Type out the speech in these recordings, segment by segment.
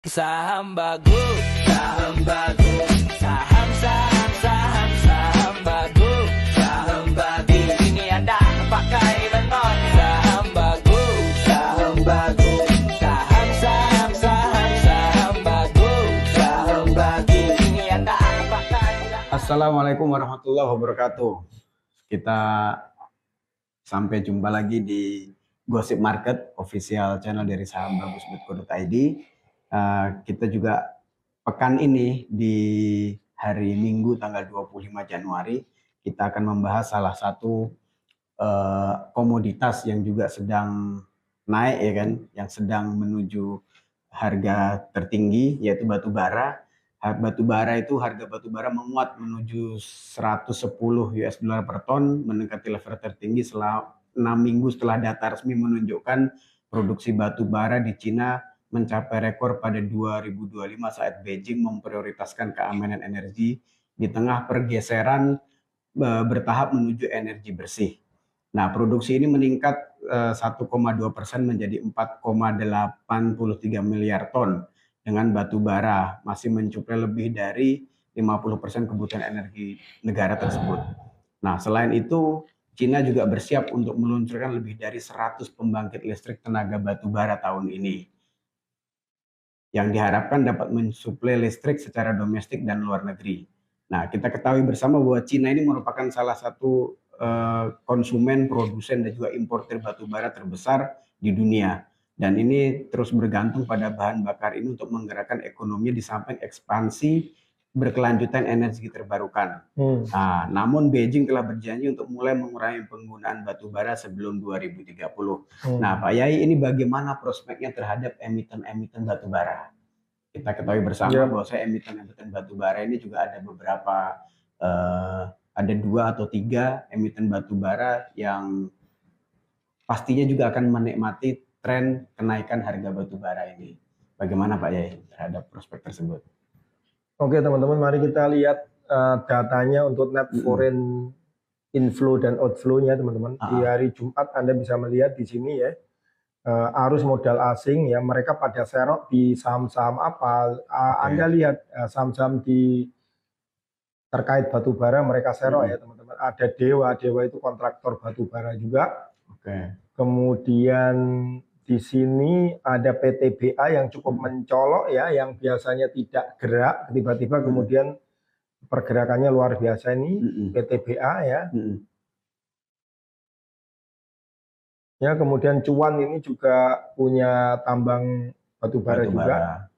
Saham bagus, saham bagus, saham saham saham saham bagus, saham bagus. Ini anda pakai benar. Saham bagus, saham bagus, saham saham saham saham bagus, saham bagus. Ini anda pakai. Assalamualaikum warahmatullahi wabarakatuh. Kita sampai jumpa lagi di Gosip Market, official channel dari sahambagus.co.id. Kita juga pekan ini di hari Minggu tanggal 25 Januari kita akan membahas salah satu komoditas yang juga sedang naik ya kan, yang sedang menuju harga tertinggi yaitu batu bara. Harga batu bara menguat menuju 110 US dollar per ton, mendekati level tertinggi setelah 6 minggu setelah data resmi menunjukkan produksi batu bara di Cina mencapai rekor pada 2025 saat Beijing memprioritaskan keamanan energi di tengah pergeseran bertahap menuju energi bersih. Nah, produksi ini meningkat 1,2% menjadi 4,83 miliar ton dengan batu bara masih mencapai lebih dari 50% kebutuhan energi negara tersebut. Nah, selain itu, Cina juga bersiap untuk meluncurkan lebih dari 100 pembangkit listrik tenaga batu bara tahun ini, yang diharapkan dapat mensuplai listrik secara domestik dan luar negeri. Nah, kita ketahui bersama bahwa Cina ini merupakan salah satu konsumen, produsen, dan juga importer batu bara terbesar di dunia. Dan ini terus bergantung pada bahan bakar ini untuk menggerakkan ekonomi di samping ekspansi berkelanjutan energi terbarukan. Nah, namun Beijing telah berjanji untuk mulai mengurangi penggunaan batu bara sebelum 2030. Nah, Pak Yai, ini bagaimana prospeknya terhadap emiten-emiten batu bara? Kita ketahui bersama bahwa emiten-emiten batu bara ini juga ada beberapa, ada 2 atau 3 emiten batu bara yang pastinya juga akan menikmati tren kenaikan harga batu bara ini. Bagaimana Pak Yai terhadap prospek tersebut? Oke teman-teman, mari kita lihat datanya untuk net foreign inflow dan outflow-nya teman-teman. Di hari Jumat Anda bisa melihat di sini ya, arus modal asing ya, mereka pada serok di saham-saham apa. Anda lihat saham-saham di terkait batu bara mereka serok ya teman-teman. Ada Dewa itu kontraktor batu bara juga. Kemudian di sini ada PTBA yang cukup mencolok ya, yang biasanya tidak gerak, tiba-tiba kemudian pergerakannya luar biasa ini, PTBA ya. Ya, kemudian Cuan ini juga punya tambang batu bara juga.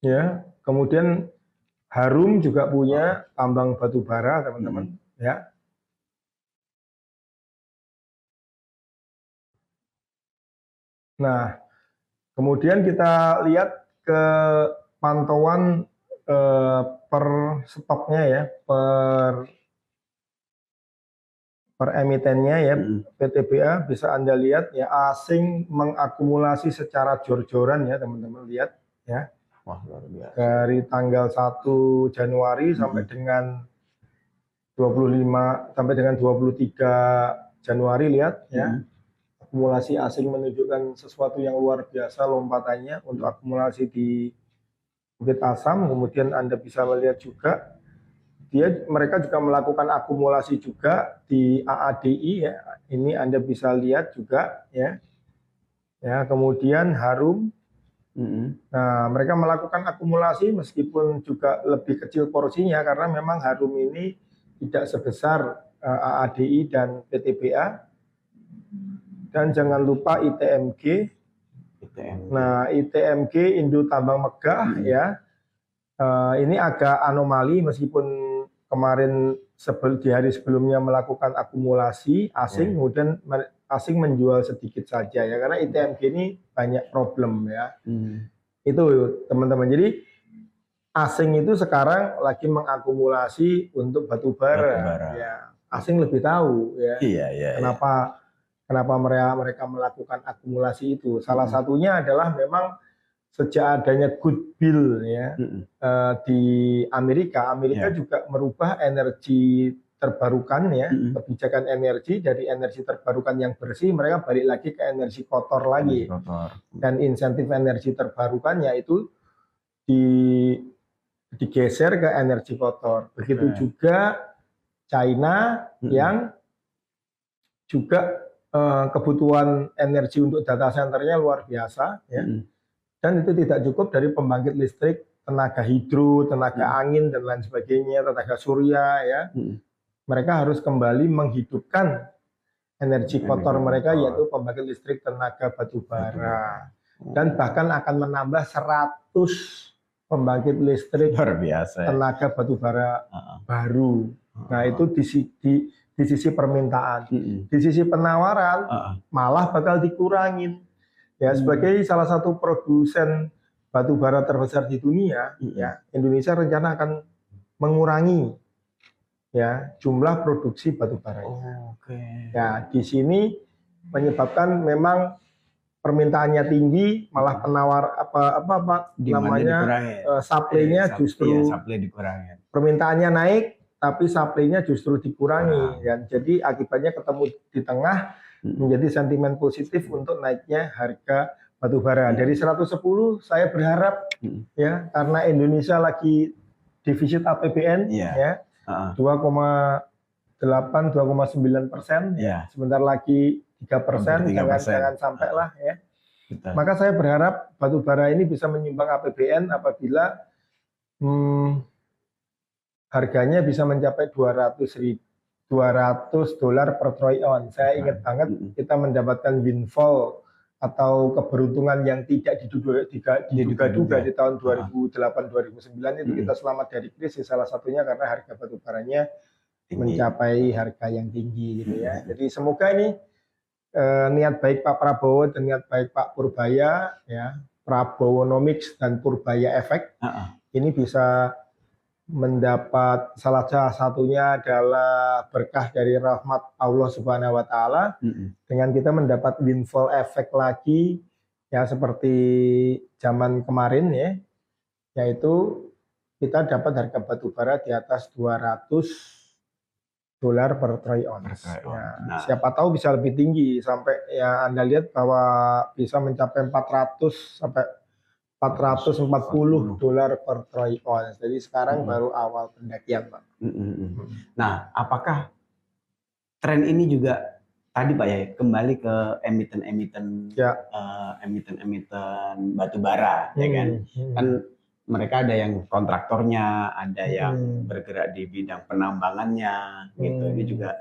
Ya, kemudian Harum juga punya tambang batu bara, teman-teman, ya. Nah, kemudian kita lihat ke pantauan per stoknya ya, per emitennya ya, PTBA bisa Anda lihat ya, asing mengakumulasi secara jor-joran ya teman-teman, lihat ya. Wah, luar biasa. Dari tanggal 1 Januari sampai dengan 25 sampai dengan 23 Januari, lihat ya. Akumulasi asing menunjukkan sesuatu yang luar biasa lompatannya untuk akumulasi di Bukit Asam. Kemudian Anda bisa melihat juga mereka juga melakukan akumulasi juga di AADI ya. Ini Anda bisa lihat juga ya. Ya, kemudian Harum. Nah, mereka melakukan akumulasi meskipun juga lebih kecil porsinya karena memang Harum ini tidak sebesar AADI dan PTBA. Dan jangan lupa ITMG. Nah, ITMG Indo Tambang Megah ya. Ini agak anomali meskipun kemarin di hari sebelumnya melakukan akumulasi asing, kemudian asing menjual sedikit saja ya, karena ITMG ini banyak problem ya. Itu teman-teman. Jadi asing itu sekarang lagi mengakumulasi untuk batu bara. Ya. Asing lebih tahu ya. Kenapa mereka melakukan akumulasi itu? Salah satunya adalah memang sejak adanya goodwill ya di Amerika juga merubah energi terbarukan ya, kebijakan energi dari energi terbarukan yang bersih mereka balik lagi ke energi kotor lagi. Dan insentif energi terbarukannya itu digeser ke energi kotor. Begitu juga China yang juga kebutuhan energi untuk data centernya luar biasa ya. Dan itu tidak cukup dari pembangkit listrik, tenaga hidro, tenaga angin dan lain sebagainya, tenaga surya ya. Mereka harus kembali menghidupkan energi kotor mereka yaitu pembangkit listrik tenaga batu bara. Dan bahkan akan menambah 100 pembangkit listrik luar biasa tenaga batu bara baru. Nah, itu di sisi permintaan. Di sisi penawaran malah bakal dikurangin. Ya, sebagai salah satu produsen batu bara terbesar di dunia, ya, Indonesia rencana akan mengurangi ya jumlah produksi batu bara. Ya, di sini menyebabkan memang permintaannya tinggi, malah penawar supply-nya justru dikurangi. Permintaannya naik, tapi supply-nya justru dikurangi. Dan jadi akibatnya ketemu di tengah menjadi sentimen positif untuk naiknya harga batu bara. Dari 110 saya berharap ya karena Indonesia lagi defisit APBN ya 2,8 2,9%, sebentar lagi 3%, jangan sampai lah ya. Maka saya berharap batu bara ini bisa menyumbang APBN apabila harganya bisa mencapai $200 per troy ounce. Saya ingat banget kita mendapatkan windfall atau keberuntungan yang tidak diduga-duga di tahun 2008-2009 itu kita selamat dari krisis, salah satunya karena harga batu baranya mencapai harga yang tinggi gitu ya. Jadi semoga ini niat baik Pak Prabowo dan niat baik Pak Purbaya ya, Prabowonomics dan Purbaya Efek ini bisa mendapat salah satunya adalah berkah dari rahmat Allah Subhanahu wa taala dengan kita mendapat windfall effect lagi ya seperti zaman kemarin ya, yaitu kita dapat harga batu bara di atas $200 per troy ounce. Ya, siapa tahu bisa lebih tinggi sampai ya Anda lihat bahwa bisa mencapai 400 sampai $440 per troy ounce. Jadi sekarang baru awal pendakian, Pak. Nah, apakah tren ini juga tadi Pak ya kembali ke emiten-emiten batu bara ya kan? Kan mereka ada yang kontraktornya, ada yang bergerak di bidang penambangannya gitu. Ini juga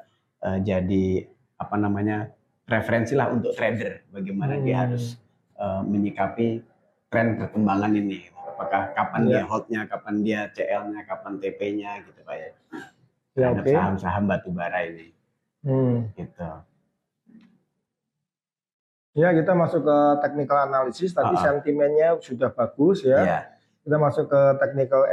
jadi referensi lah untuk trader bagaimana dia harus menyikapi tren perkembangan ini, apakah kapan dia hold-nya, kapan dia CL-nya, kapan TP-nya gitu Pak ya, terhadap saham-saham batu bara ini. Gitu. Ya, kita masuk ke technical analysis. Tadi sentimennya sudah bagus ya. Kita masuk ke technical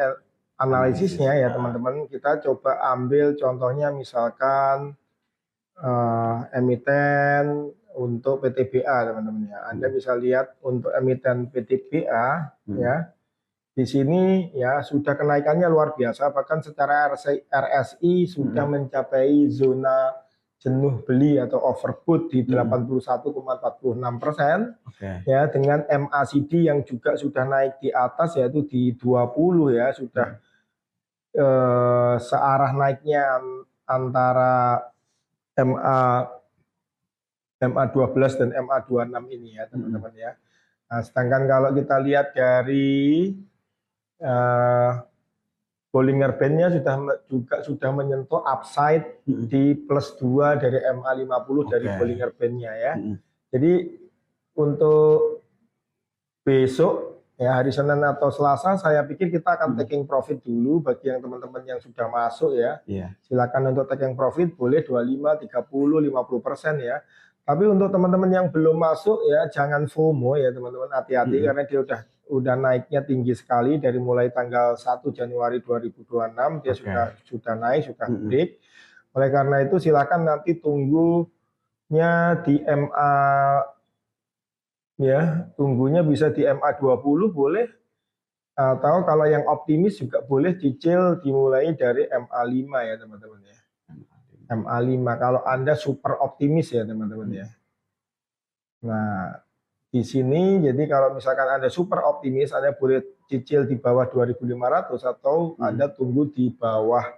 analisisnya ya teman-teman. Kita coba ambil contohnya misalkan emiten untuk PTBA teman-teman ya. Anda bisa lihat untuk emiten PTBA ya. Di sini ya sudah kenaikannya luar biasa, bahkan secara RSI sudah mencapai zona jenuh beli atau overbought di 81,46%. Ya, dengan MACD yang juga sudah naik di atas yaitu di 20 ya, sudah searah naiknya antara MA12 dan MA26 ini ya teman-teman ya. Nah, sedangkan kalau kita lihat dari Bollinger Band-nya sudah menyentuh upside di +2 dari MA50 dari Bollinger Band-nya ya. Jadi untuk besok ya hari Senin atau Selasa saya pikir kita akan taking profit dulu bagi yang teman-teman yang sudah masuk ya. Silakan untuk taking profit boleh 25, 30, 50% ya. Tapi untuk teman-teman yang belum masuk ya jangan FOMO ya teman-teman, hati-hati karena dia udah naiknya tinggi sekali dari mulai tanggal 1 Januari 2026 dia sudah naik, sudah break. Oleh karena itu silakan nanti tunggunya di MA ya, tunggunya bisa di MA20 boleh, atau kalau yang optimis juga boleh cicil dimulai dari MA5 ya teman-teman ya. MA5 kalau Anda super optimis ya teman-teman ya. Nah, di sini jadi kalau misalkan Anda super optimis, Anda boleh cicil di bawah 2.500 atau Anda tunggu di bawah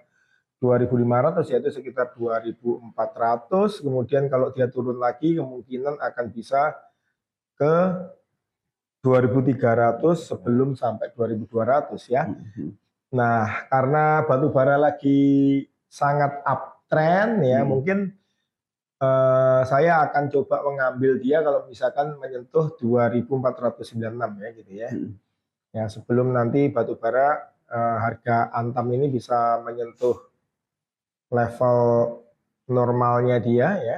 2.500 yaitu sekitar 2.400. Kemudian kalau dia turun lagi kemungkinan akan bisa ke 2.300 sebelum sampai 2.200 ya. Nah, karena batu bara lagi sangat uptrend ya, mungkin saya akan coba mengambil dia kalau misalkan menyentuh 2.496 ya gitu ya. Ya sebelum nanti batu bara harga Antam ini bisa menyentuh level normalnya dia ya,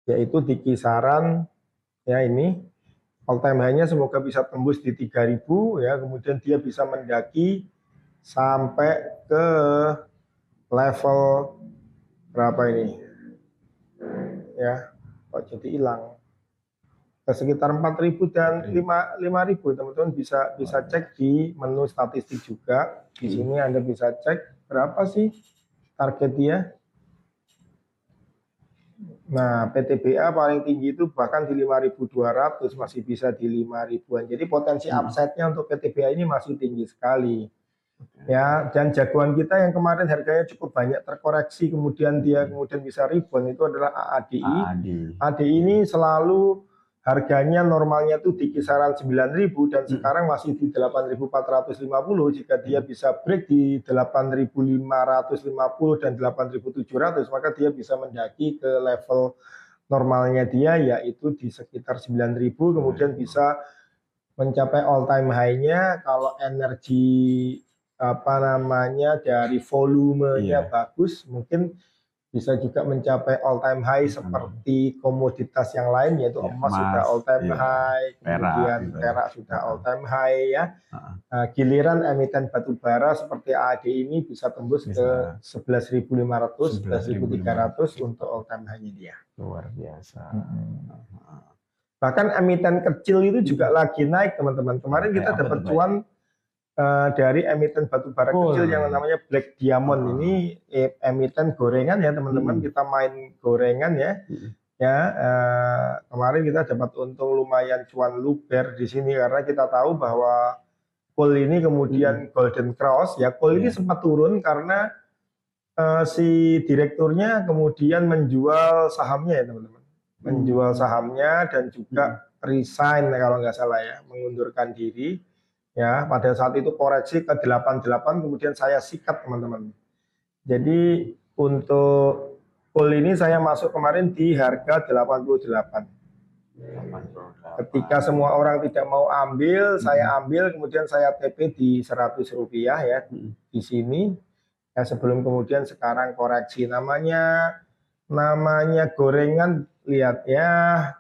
yaitu di kisaran ya ini all time high-nya semoga bisa tembus di 3.000 ya, kemudian dia bisa mendaki sampai ke level berapa ini ya, kok jadi hilang ke sekitar 4.000 dan 5.000 teman-teman bisa cek di menu statistik juga. Di sini Anda bisa cek berapa sih target dia. Nah, PTBA paling tinggi itu bahkan di 5.200, masih bisa di 5.000-an. Jadi potensi upside-nya untuk PTBA ini masih tinggi sekali. Ya, dan jagoan kita yang kemarin harganya cukup banyak terkoreksi, kemudian dia bisa rebound itu adalah AADI. ADI ini selalu harganya normalnya tuh di kisaran 9.000 dan sekarang masih di 8.450. Jika dia bisa break di 8.550 dan 8.700, maka dia bisa mendaki ke level normalnya dia yaitu di sekitar 9.000, kemudian bisa mencapai all time high-nya kalau energi dari volumenya bagus, mungkin bisa juga mencapai all time high seperti komoditas yang lain yaitu emas sudah all time high, kemudian perak sudah all time high ya. Giliran emiten batu bara seperti AAD ini bisa tembus ke 11.500, 11.300 untuk all time high-nya dia. Luar biasa. Bahkan emiten kecil itu juga lagi naik teman-teman. Kemarin kita dapat cuan dari emiten batu bara kecil yang namanya Black Diamond. Ini emiten gorengan ya teman-teman. Kita main gorengan ya. Kemarin kita dapat untung lumayan cuan luber di sini karena kita tahu bahwa coal ini kemudian Golden Cross ya. Coal ini sempat turun karena si direkturnya kemudian menjual sahamnya ya teman-teman. Menjual sahamnya dan juga resign kalau nggak salah ya, mengundurkan diri. Ya, pada saat itu koreksi ke 88, kemudian saya sikat teman-teman. Jadi untuk coal ini saya masuk kemarin di harga 88. Ketika semua orang tidak mau ambil, saya ambil, kemudian saya TP di Rp100 ya di sini. Ya sebelum kemudian sekarang koreksi namanya gorengan, lihat ya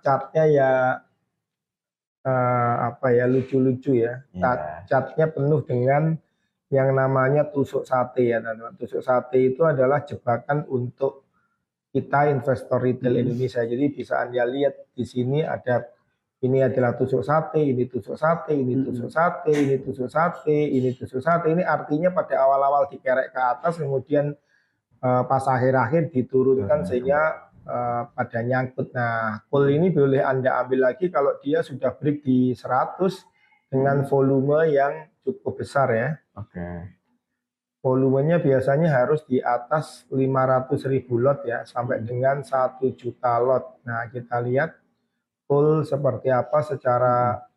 chartnya ya. Lucu-lucu ya. Catnya penuh dengan yang namanya tusuk sate ya teman-teman. Tusuk sate itu adalah jebakan untuk kita investor retail Indonesia. Jadi bisa Anda lihat di sini ada ini adalah tusuk sate, ini tusuk sate, ini tusuk sate, ini tusuk sate, ini tusuk sate. Ini artinya pada awal-awal dikerek ke atas kemudian pas akhir-akhir diturunkan sehingga pada nyangkut. Nah, coal ini boleh Anda ambil lagi kalau dia sudah break di 100 dengan volume yang cukup besar ya. Volumenya biasanya harus di atas 500.000 lot ya, sampai dengan 1 juta lot. Nah, kita lihat coal seperti apa secara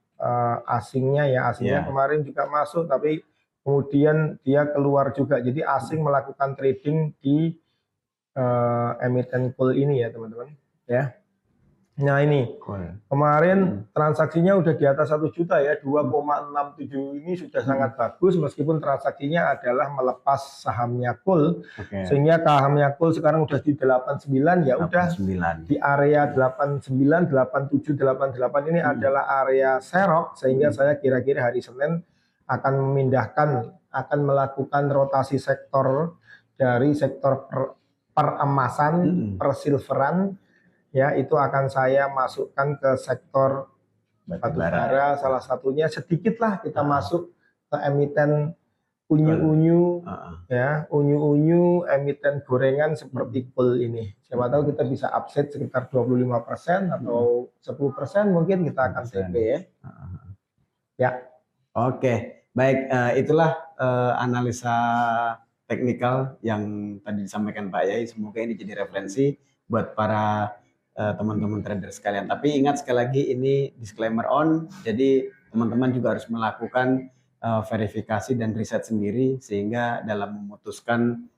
asingnya ya. Asingnya kemarin juga masuk, tapi kemudian dia keluar juga. Jadi asing melakukan trading di emiten coal ini ya teman-teman ya. Nah ini kemarin transaksinya udah di atas 1 juta ya, 2,67 ini sudah sangat bagus meskipun transaksinya adalah melepas sahamnya coal sehingga sahamnya coal sekarang udah di 89 ya, udah di area 89, 87, 88 ini adalah area serok sehingga saya kira-kira hari Senin akan melakukan rotasi sektor dari sektor peremasan, persilveran, ya itu akan saya masukkan ke sektor batu bara. Salah satunya sedikit lah kita masuk ke emiten unyu-unyu Heeh. ya, unyu-unyu emiten gorengan seperti Cool ini. Siapa tahu kita bisa upset sekitar 25% atau 10% mungkin kita akan 10%. TP ya. Heeh. Ya, Oke, baik, itulah analisa teknikal yang tadi disampaikan Pak Yai. Semoga ini jadi referensi buat para teman-teman trader sekalian. Tapi ingat sekali lagi ini disclaimer on, jadi teman-teman juga harus melakukan verifikasi dan riset sendiri sehingga dalam memutuskan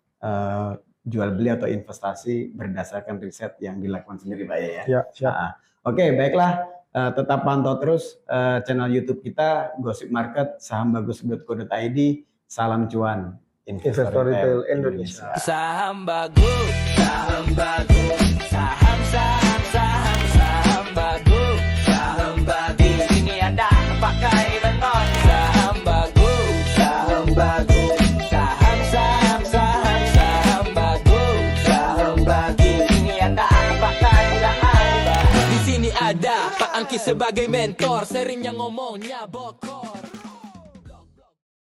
jual beli atau investasi berdasarkan riset yang dilakukan sendiri Pak Yai ya. ya, siap. Oke, baiklah. Tetap pantau terus channel YouTube kita Gosip Market, sahambagus.co.id. Salam cuan, Investor Retail Indonesia. Saham bagus, saham bagus, saham saham saham saham bagus, saham bagus. Di sini ada pakai beton. Saham bagus, saham bagus, saham saham saham saham bagus, saham bagus. Di sini ada pakai beton. Di sini ada Pak Angki sebagai mentor, seringnya ngomongnya bok.